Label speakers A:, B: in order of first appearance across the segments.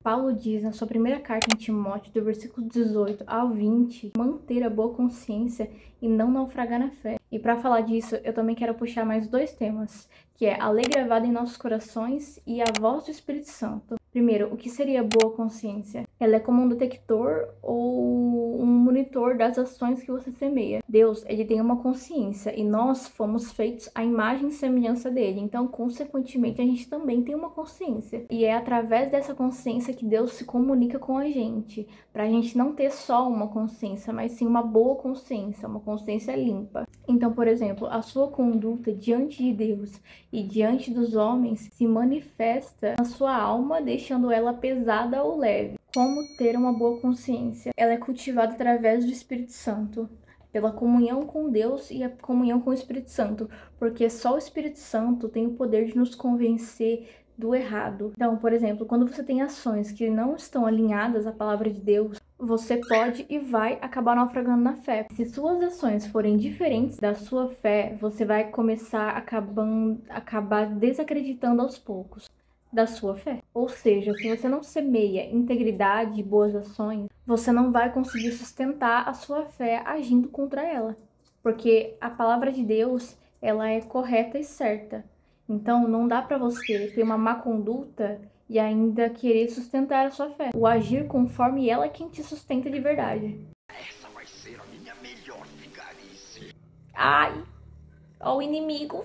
A: Paulo diz na sua primeira carta em Timóteo, do versículo 18 ao 20, manter a boa consciência e não naufragar na fé. E para falar disso, eu também quero puxar mais dois temas, que é a lei gravada em nossos corações e a voz do Espírito Santo. Primeiro, o que seria boa consciência? Ela é como um detector ou um monitor das ações que você semeia. Deus, ele tem uma consciência e nós fomos feitos à imagem e semelhança dele. Então, consequentemente, a gente também tem uma consciência. E é através dessa consciência que Deus se comunica com a gente. Para a gente não ter só uma consciência, mas sim uma boa consciência, uma consciência limpa. Então, por exemplo, a sua conduta diante de Deus e diante dos homens se manifesta na sua alma, deixando ela pesada ou leve. Como ter uma boa consciência? Ela é cultivada através do Espírito Santo, pela comunhão com Deus e a comunhão com o Espírito Santo, porque só o Espírito Santo tem o poder de nos convencer do errado. Então, por exemplo, quando você tem ações que não estão alinhadas à palavra de Deus, você pode e vai acabar naufragando na fé. Se suas ações forem diferentes da sua fé, você vai começar acabar desacreditando aos poucos da sua fé. Ou seja, se você não semeia integridade e boas ações, você não vai conseguir sustentar a sua fé agindo contra ela. Porque a palavra de Deus, ela é correta e certa. Então, não dá para você ter uma má conduta e ainda querer sustentar a sua fé. O agir conforme ela é quem te sustenta de verdade.
B: Essa vai ser a minha melhor vigarice.
A: Ai, ó o inimigo.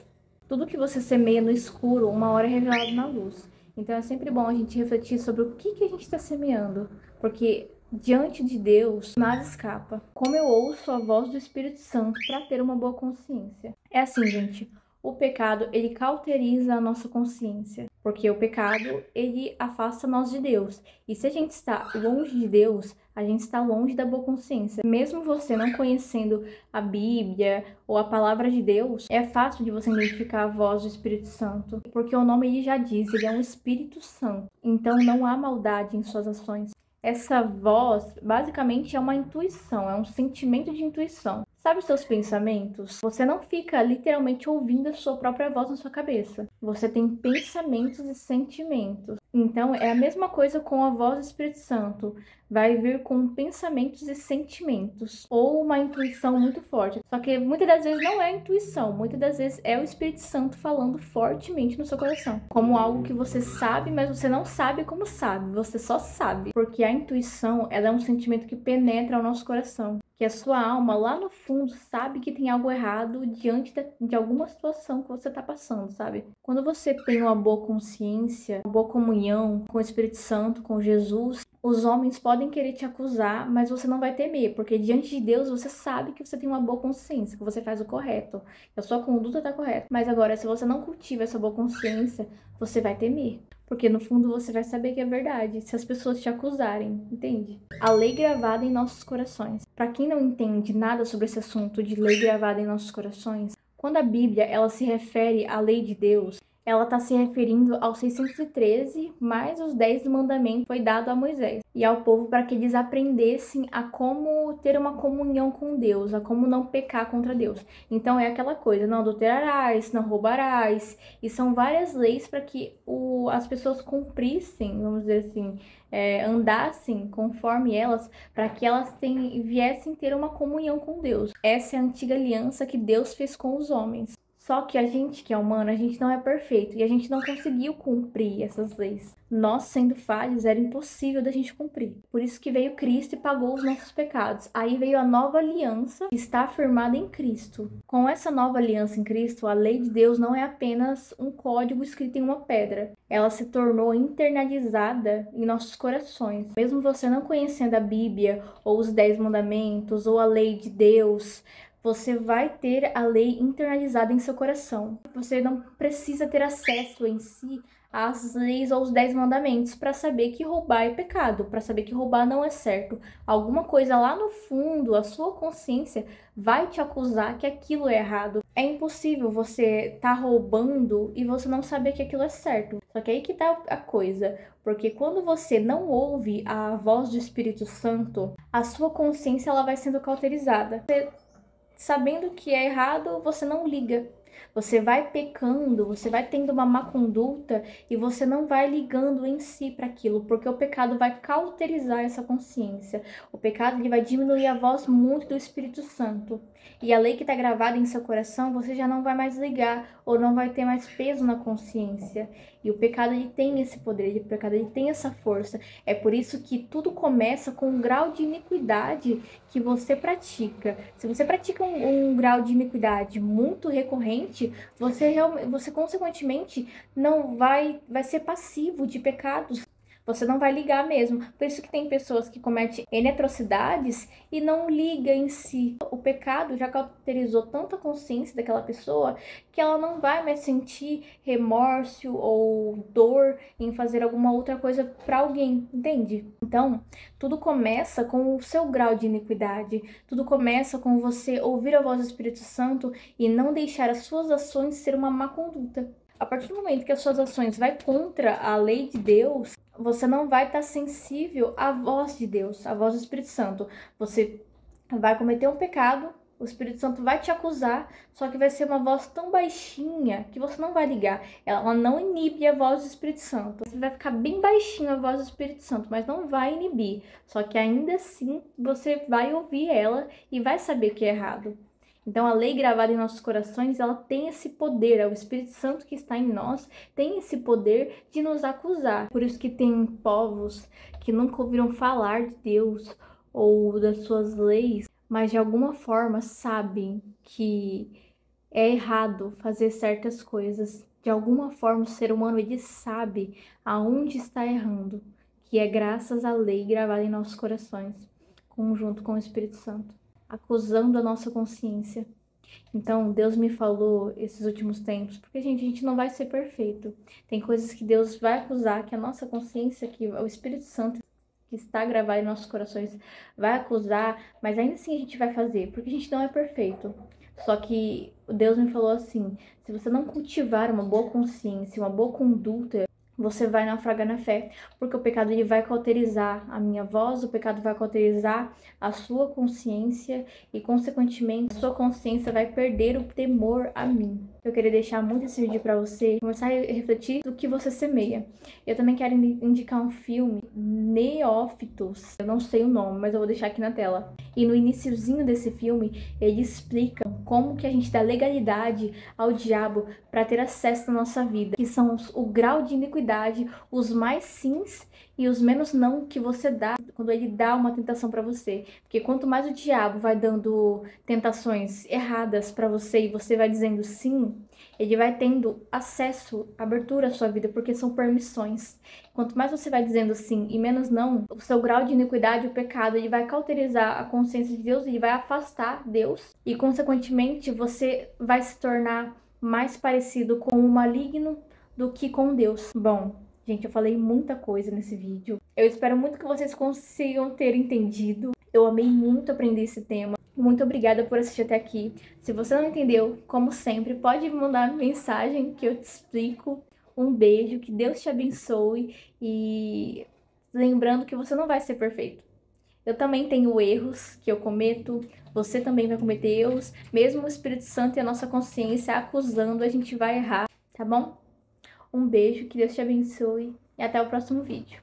A: Tudo que você semeia no escuro, uma hora é revelado na luz. Então é sempre bom a gente refletir sobre o que a gente está semeando. Porque diante de Deus, nada escapa. Como eu ouço a voz do Espírito Santo para ter uma boa consciência? É assim, gente. O pecado, ele cauteriza a nossa consciência, porque o pecado, ele afasta nós de Deus. E se a gente está longe de Deus, a gente está longe da boa consciência. Mesmo você não conhecendo a Bíblia ou a palavra de Deus, é fácil de você identificar a voz do Espírito Santo, porque o nome ele já diz, ele é um Espírito Santo. Então não há maldade em suas ações. Essa voz, basicamente, é uma intuição, é um sentimento de intuição. Sabe os seus pensamentos? Você não fica literalmente ouvindo a sua própria voz na sua cabeça. Você tem pensamentos e sentimentos. Então, é a mesma coisa com a voz do Espírito Santo. Vai vir com pensamentos e sentimentos. Ou uma intuição muito forte. Só que muitas das vezes não é a intuição. Muitas das vezes é o Espírito Santo falando fortemente no seu coração. Como algo que você sabe, mas você não sabe como sabe. Você só sabe. Porque a intuição, ela é um sentimento que penetra o nosso coração. Que a sua alma, lá no fundo, sabe que tem algo errado diante de alguma situação que você está passando, sabe? Quando você tem uma boa consciência, uma boa comunhão com o Espírito Santo, com Jesus, os homens podem querer te acusar, mas você não vai temer, porque diante de Deus você sabe que você tem uma boa consciência, que você faz o correto, que a sua conduta está correta. Mas agora, se você não cultiva essa boa consciência, você vai temer. Porque no fundo você vai saber que é verdade, se as pessoas te acusarem, entende? A lei gravada em nossos corações. Para quem não entende nada sobre esse assunto de lei gravada em nossos corações, quando a Bíblia ela se refere à lei de Deus, ela está se referindo aos 613 mais os 10 mandamentos que foi dado a Moisés e ao povo para que eles aprendessem a como ter uma comunhão com Deus, a como não pecar contra Deus. Então é aquela coisa, não adulterarás, não roubarás, e são várias leis para que as pessoas cumprissem, vamos dizer assim, andassem conforme elas, para que elas viessem ter uma comunhão com Deus. Essa é a antiga aliança que Deus fez com os homens. Só que a gente que é humano, a gente não é perfeito e a gente não conseguiu cumprir essas leis. Nós, sendo falhos, era impossível da gente cumprir. Por isso que veio Cristo e pagou os nossos pecados. Aí veio a nova aliança que está afirmada em Cristo. Com essa nova aliança em Cristo, a lei de Deus não é apenas um código escrito em uma pedra. Ela se tornou internalizada em nossos corações. Mesmo você não conhecendo a Bíblia, ou os 10 mandamentos, ou a lei de Deus, você vai ter a lei internalizada em seu coração. Você não precisa ter acesso em si às leis ou os 10 mandamentos para saber que roubar é pecado, para saber que roubar não é certo. Alguma coisa lá no fundo, a sua consciência vai te acusar que aquilo é errado. É impossível você estar roubando e você não saber que aquilo é certo. Só que aí que tá a coisa. Porque quando você não ouve a voz do Espírito Santo, a sua consciência ela vai sendo cauterizada. Sabendo que é errado, você não liga. Você vai pecando, você vai tendo uma má conduta e você não vai ligando em si para aquilo, porque o pecado vai cauterizar essa consciência. O pecado ele vai diminuir a voz muito do Espírito Santo. E a lei que está gravada em seu coração, você já não vai mais ligar ou não vai ter mais peso na consciência. E o pecado ele tem esse poder, o pecado ele tem essa força. É por isso que tudo começa com um grau de iniquidade que você pratica. Se você pratica um grau de iniquidade muito recorrente, você consequentemente não vai ser passivo de pecados. Você não vai ligar mesmo. Por isso que tem pessoas que cometem N atrocidades e não liga em si. O pecado já cauterizou tanta consciência daquela pessoa que ela não vai mais sentir remorso ou dor em fazer alguma outra coisa para alguém, entende? Então, tudo começa com o seu grau de iniquidade. Tudo começa com você ouvir a voz do Espírito Santo e não deixar as suas ações ser uma má conduta. A partir do momento que as suas ações vai contra a lei de Deus, você não vai estar sensível à voz de Deus, à voz do Espírito Santo. Você vai cometer um pecado, o Espírito Santo vai te acusar, só que vai ser uma voz tão baixinha que você não vai ligar. Ela não inibe a voz do Espírito Santo. Você vai ficar bem baixinho a voz do Espírito Santo, mas não vai inibir. Só que ainda assim você vai ouvir ela e vai saber que é errado. Então, a lei gravada em nossos corações, ela tem esse poder, é o Espírito Santo que está em nós, tem esse poder de nos acusar. Por isso que tem povos que nunca ouviram falar de Deus ou das suas leis, mas de alguma forma sabem que é errado fazer certas coisas. De alguma forma, o ser humano ele sabe aonde está errando, que é graças à lei gravada em nossos corações, junto com o Espírito Santo, acusando a nossa consciência. Então, Deus me falou esses últimos tempos, porque, gente, a gente não vai ser perfeito. Tem coisas que Deus vai acusar, que a nossa consciência, que o Espírito Santo que está gravado em nossos corações vai acusar, mas ainda assim a gente vai fazer, porque a gente não é perfeito. Só que Deus me falou assim, se você não cultivar uma boa consciência, uma boa conduta, você vai naufragar na fé, porque o pecado ele vai cauterizar a minha voz, o pecado vai cauterizar a sua consciência e, consequentemente, a sua consciência vai perder o temor a mim. Eu queria deixar muito esse vídeo para você começar a refletir do que você semeia. Eu também quero indicar um filme, Neófitos, eu não sei o nome, mas eu vou deixar aqui na tela. E no iniciozinho desse filme, ele explica como que a gente dá legalidade ao diabo para ter acesso à nossa vida, que são o grau de iniquidade, os mais sims e os menos não que você dá quando ele dá uma tentação para você. Porque quanto mais o diabo vai dando tentações erradas para você e você vai dizendo sim, ele vai tendo acesso, abertura à sua vida, porque são permissões. Quanto mais você vai dizendo sim e menos não, o seu grau de iniquidade, o pecado, ele vai cauterizar a consciência de Deus, ele vai afastar Deus e, consequentemente, você vai se tornar mais parecido com o maligno do que com Deus. Bom, gente, eu falei muita coisa nesse vídeo. Eu espero muito que vocês consigam ter entendido. Eu amei muito aprender esse tema. Muito obrigada por assistir até aqui. Se você não entendeu, como sempre, pode me mandar mensagem que eu te explico. Um beijo, que Deus te abençoe e lembrando que você não vai ser perfeito. Eu também tenho erros que eu cometo, você também vai cometer erros. Mesmo o Espírito Santo e a nossa consciência acusando, a gente vai errar, tá bom? Um beijo, que Deus te abençoe e até o próximo vídeo.